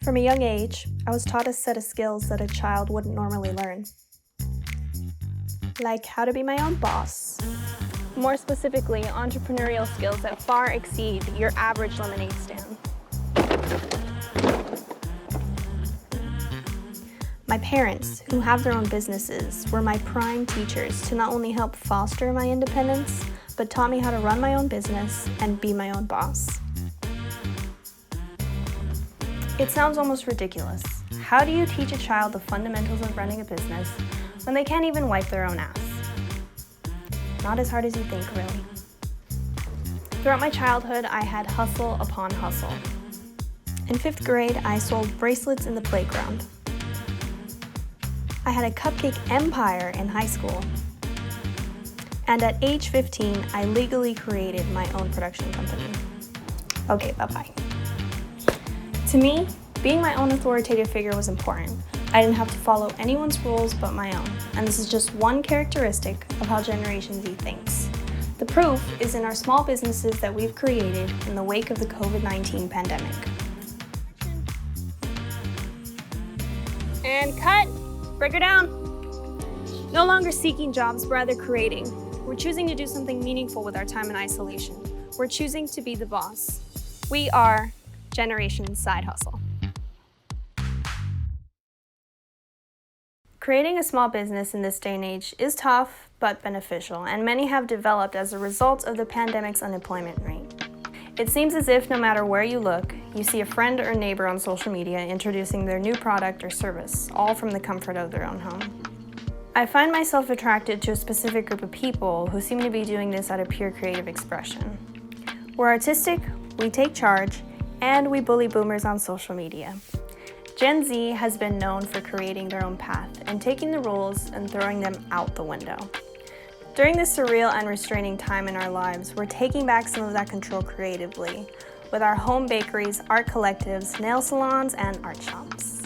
From a young age, I was taught a set of skills that a child wouldn't normally learn. Like how to be my own boss. More specifically, entrepreneurial skills that far exceed your average lemonade stand. My parents, who have their own businesses, were my prime teachers to not only help foster my independence, but taught me how to run my own business and be my own boss. It sounds almost ridiculous. How do you teach a child the fundamentals of running a business when they can't even wipe their own ass? Not as hard as you think, really. Throughout my childhood, I had hustle upon hustle. In 5th grade, I sold bracelets in the playground. I had a cupcake empire in high school. And at age 15, I legally created my own production company. Okay, bye-bye. To me, being my own authoritative figure was important. I didn't have to follow anyone's rules but my own, and this is just one characteristic of how Generation Z thinks. The proof is in our small businesses that we've created in the wake of the COVID-19 pandemic. And cut! Break her down! No longer seeking jobs, but rather creating. We're choosing to do something meaningful with our time in isolation. We're choosing to be the boss. We are Generation Side Hustle. Creating a small business in this day and age is tough but beneficial, and many have developed as a result of the pandemic's unemployment rate. It seems as if no matter where you look, you see a friend or neighbor on social media introducing their new product or service, all from the comfort of their own home. I find myself attracted to a specific group of people who seem to be doing this out of pure creative expression. We're artistic, we take charge, and we bully boomers on social media. Gen Z has been known for creating their own path and taking the rules and throwing them out the window. During this surreal and restraining time in our lives, we're taking back some of that control creatively with our home bakeries, art collectives, nail salons, and art shops.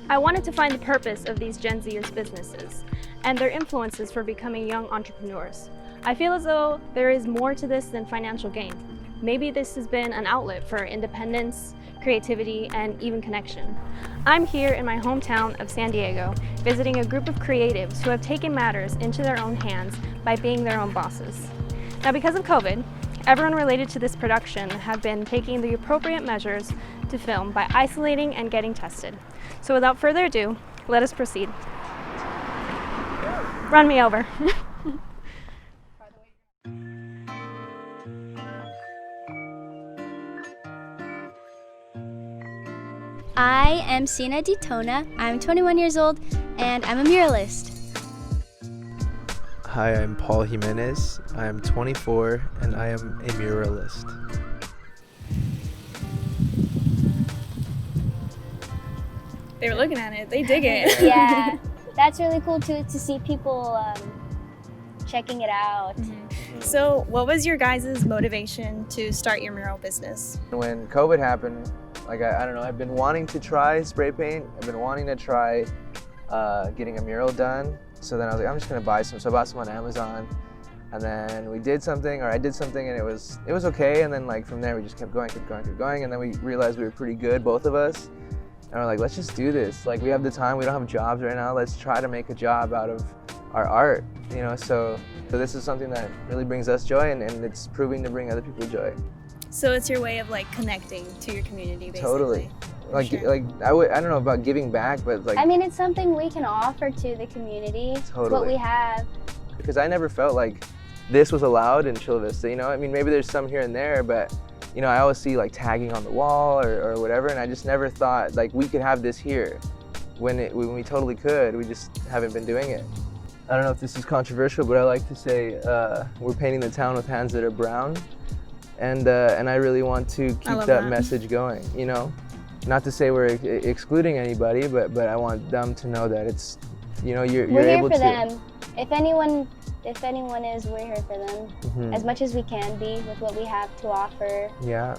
I wanted to find the purpose of these Gen Zers businesses and their influences for becoming young entrepreneurs. I feel as though there is more to this than financial gain. Maybe this has been an outlet for independence, creativity, and even connection. I'm here in my hometown of San Diego, visiting a group of creatives who have taken matters into their own hands by being their own bosses. Now, because of COVID, everyone related to this production have been taking the appropriate measures to film by isolating and getting tested. So without further ado, let us proceed. Run me over. I am Sina Ditona. I'm 21 years old and I'm a muralist. Hi, I'm Paul Jimenez. I am 24 and I am a muralist. They were looking at it, they dig it. Yeah, that's really cool too, to see people checking it out. Mm-hmm. So what was your guys' motivation to start your mural business? When COVID happened, I don't know, I've been wanting to try spray paint. I've been wanting to try getting a mural done. So then I was like, I'm just gonna buy some. So I bought some on Amazon, and then I did something, and it was okay. And then like from there, we just kept going, and then we realized we were pretty good, both of us. And we're like, let's just do this. Like, we have the time, we don't have jobs right now. Let's try to make a job out of our art, you know. So this is something that really brings us joy, and it's proving to bring other people joy. So it's your way of like connecting to your community, basically. Totally. Like, sure. I don't know about giving back, but like. I mean, it's something we can offer to the community. Totally. It's what we have. Because I never felt like this was allowed in Chula Vista, you know? I mean, maybe there's some here and there, but you know, I always see like tagging on the wall or whatever, and I just never thought like we could have this here when we totally could. We just haven't been doing it. I don't know if this is controversial, but I like to say we're painting the town with hands that are brown. And I really want to keep that message going, you know? Not to say we're excluding anybody, but I want them to know that it's, you know, you're able to. We're here for them. If anyone is, we're here for them. Mm-hmm. As much as we can be with what we have to offer. Yeah.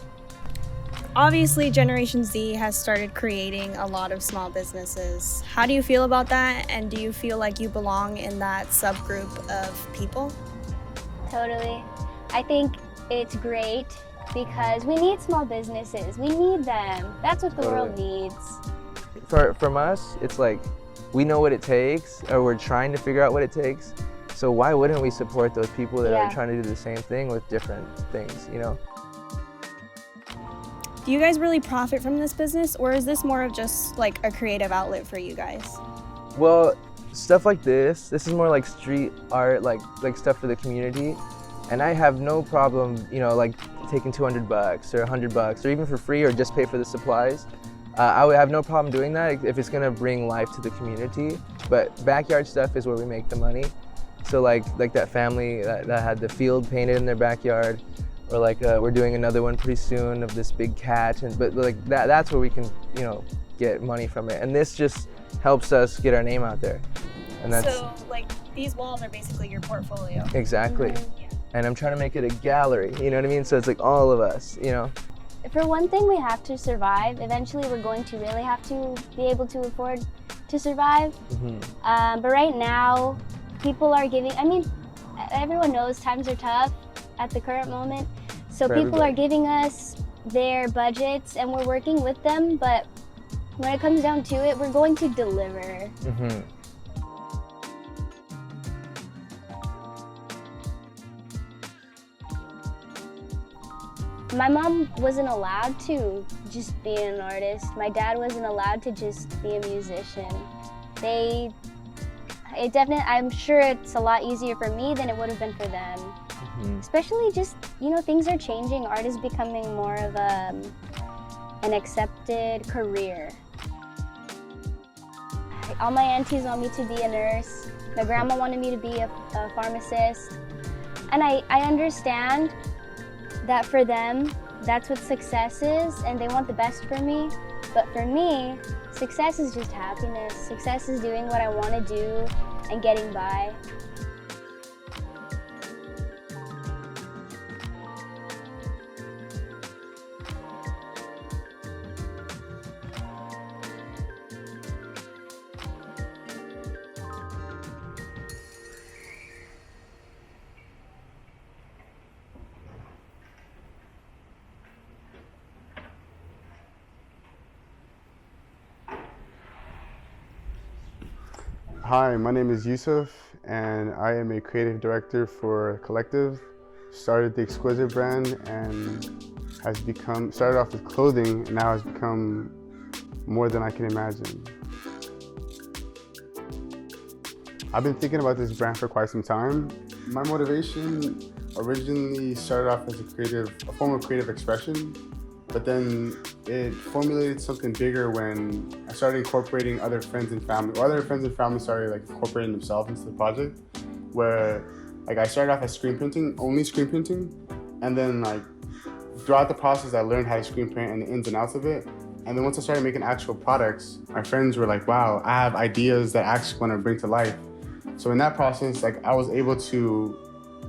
Obviously, Generation Z has started creating a lot of small businesses. How do you feel about that? And do you feel like you belong in that subgroup of people? Totally. I think it's great because we need small businesses. We need them. That's what the world needs. From us, it's like we know what it takes, or we're trying to figure out what it takes. So why wouldn't we support those people that are trying to do the same thing with different things, you know? Do you guys really profit from this business, or is this more of just like a creative outlet for you guys? Well, stuff like this is more like street art, like stuff for the community. And I have no problem, you know, like taking $200 or $100, or even for free, or just pay for the supplies. I would have no problem doing that if it's gonna bring life to the community. But backyard stuff is where we make the money. So like that family that had the field painted in their backyard, or like we're doing another one pretty soon of this big cat, but like that's where we can, you know, get money from it. And this just helps us get our name out there. And that's so like these walls are basically your portfolio. Exactly. Yeah. And I'm trying to make it a gallery, you know what I mean? So it's like all of us, you know? For one thing, we have to survive. Eventually, we're going to really have to be able to afford to survive. But right now, people are giving, I mean, everyone knows times are tough at the current moment. So people are giving us their budgets and we're working with them. But when it comes down to it, we're going to deliver. My mom wasn't allowed to just be an artist. My dad wasn't allowed to just be a musician. I'm sure it's a lot easier for me than it would have been for them. Especially just, you know, things are changing. Art is becoming more of an accepted career. All my aunties want me to be a nurse. My grandma wanted me to be a pharmacist. And I understand that for them, that's what success is, and they want the best for me. But for me, success is just happiness. Success is doing what I want to do and getting by. Hi, my name is Yusuf, and I am a creative director for Collective. Started the Exquisite brand and started off with clothing, and now has become more than I can imagine. I've been thinking about this brand for quite some time. My motivation originally started off as a form of creative expression, but then it formulated something bigger when I started incorporating other friends and family, or other friends and family started like incorporating themselves into the project, where like I started off as only screen printing, and then like throughout the process I learned how to screen print and the ins and outs of it. And then once I started making actual products, my friends were like, wow, I have ideas that I actually want to bring to life. So in that process, like I was able to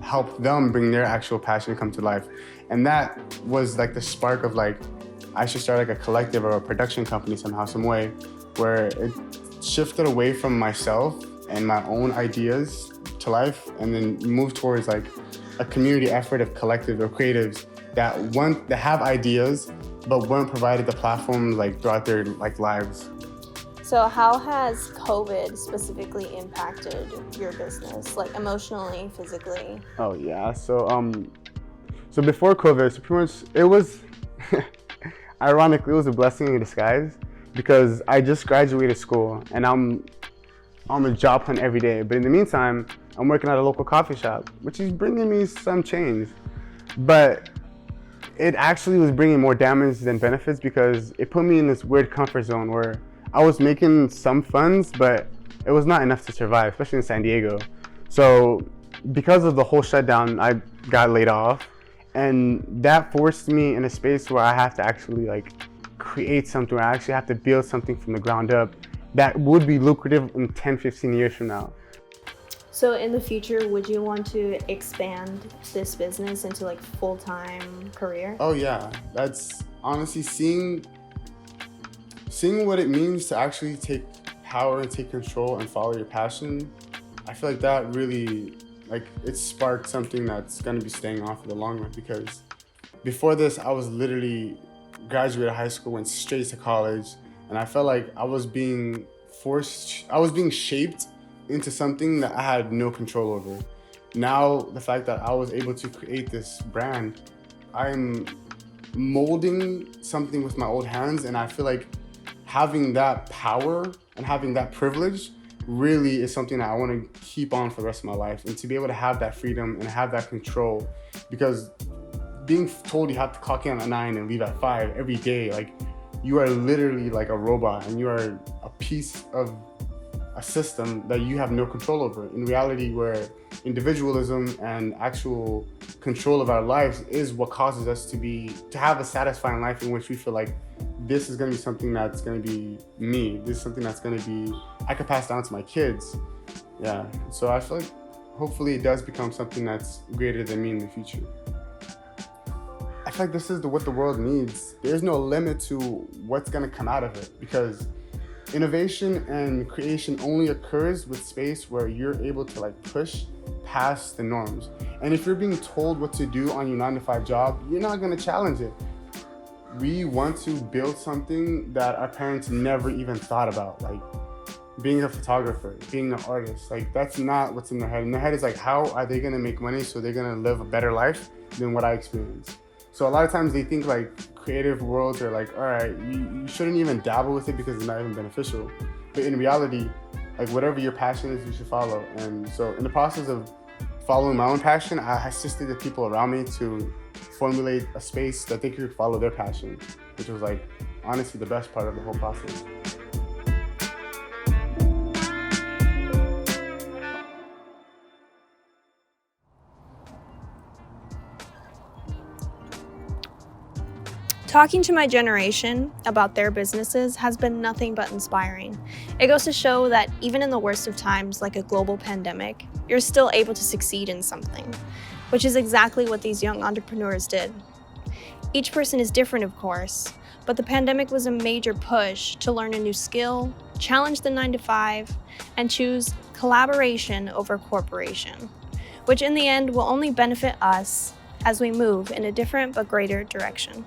help them bring their actual passion to come to life. And that was like the spark of like, I should start like a collective or a production company somehow, some way, where it shifted away from myself and my own ideas to life, and then moved towards like a community effort of collective or creatives that have ideas, but weren't provided the platform like throughout their like lives. So how has COVID specifically impacted your business, like emotionally, physically? Oh yeah, so before COVID, so pretty much it was, ironically, it was a blessing in disguise, because I just graduated school and I'm a job hunt every day. But in the meantime, I'm working at a local coffee shop, which is bringing me some change. But it actually was bringing more damage than benefits, because it put me in this weird comfort zone where I was making some funds, but it was not enough to survive, especially in San Diego. So because of the whole shutdown, I got laid off. And that forced me in a space where I have to actually like create something, where I actually have to build something from the ground up that would be lucrative in 10, 15 years from now. So in the future, would you want to expand this business into like full-time career? Oh yeah, that's honestly seeing what it means to actually take power and take control and follow your passion. I feel like that really, like, it sparked something that's gonna be staying on for the long run, because before this, I was literally graduated high school, went straight to college, and I felt like I was being shaped into something that I had no control over. Now, the fact that I was able to create this brand, I'm molding something with my old hands, and I feel like having that power and having that privilege really is something that I want to keep on for the rest of my life, and to be able to have that freedom and have that control, because being told you have to clock in at 9 and leave at 5 every day, like, you are literally like a robot, and you are a piece of a system that you have no control over. In reality, where individualism and actual control of our lives is what causes us to have a satisfying life in which we feel like this is going to be something that's going to be me. This is something that's going to be, I could pass down to my kids. Yeah, so I feel like hopefully it does become something that's greater than me in the future. I feel like this is what the world needs. There's no limit to what's going to come out of it, because innovation and creation only occurs with space where you're able to like push past the norms. And if you're being told what to do on your 9-to-5 job, you're not going to challenge it. We want to build something that our parents never even thought about, like being a photographer, being an artist. Like, that's not what's in their head. In their head is like, how are they going to make money so they're going to live a better life than what I experienced? So a lot of times they think like creative worlds are like, all right, you shouldn't even dabble with it because it's not even beneficial. But in reality, like, whatever your passion is, you should follow. And so in the process of following my own passion, I assisted the people around me to formulate a space that they could follow their passion, which was like honestly the best part of the whole process. Talking to my generation about their businesses has been nothing but inspiring. It goes to show that even in the worst of times, like a global pandemic, you're still able to succeed in something, which is exactly what these young entrepreneurs did. Each person is different, of course, but the pandemic was a major push to learn a new skill, challenge the 9-to-5, and choose collaboration over corporation, which in the end will only benefit us as we move in a different but greater direction.